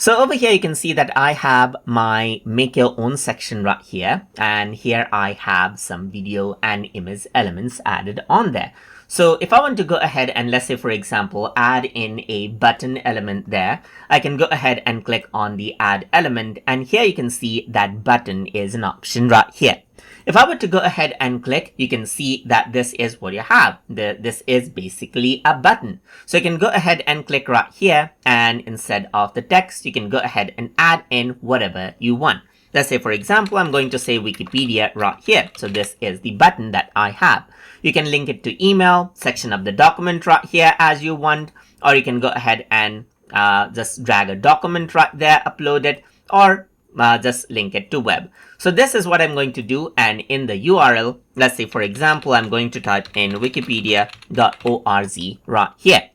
So over here, you can see that I have my make your own section right here. And here I have some video and image elements added on there. So if I want to go ahead and let's say, for example, add in a button element there, I can go ahead and click on the add element. And here you can see that button is an option right here. If I were to go ahead and click, you can see that this is what you have. This is basically a button. So you can go ahead and click right here, and instead of the text, you can go ahead and add in whatever you want. Let's say, for example, I'm going to say Wikipedia right here. So this is the button that I have. You can link it to email, section of the document right here as you want, or you can go ahead and just drag a document right there, upload it, or just link it to web. So this is what I'm going to do, and in the URL, let's say for example, I'm going to type in wikipedia.org right here.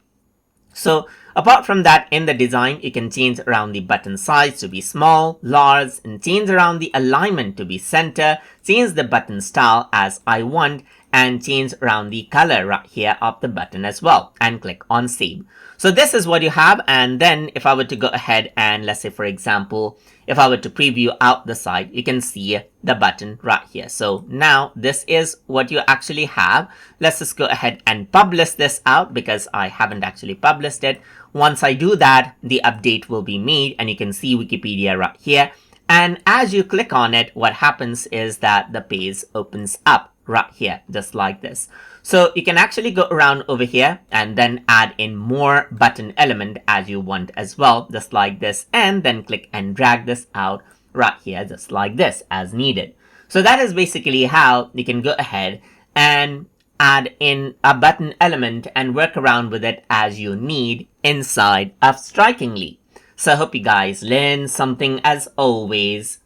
So apart from that, in the design, you can change around the button size to be small, large, and change around the alignment to be center, change the button style as I want, and change around the color right here of the button as well, and click on save. So this is what you have. And then if I were to go ahead and let's say, for example, if I were to preview out the side, you can see the button right here. So now this is what you actually have. Let's just go ahead and publish this out because I haven't actually published it. Once I do that, the update will be made and you can see Wikipedia right here. And as you click on it, what happens is that the page opens up right here, just like this. So you can actually go around over here and then add in more button element as you want as well, just like this, and then click and drag this out right here, just like this as needed. So that is basically how you can go ahead and add in a button element and work around with it as you need inside of Strikingly. So I hope you guys learned something as always.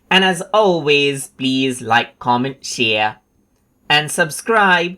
And as always, please like, comment, share, and subscribe.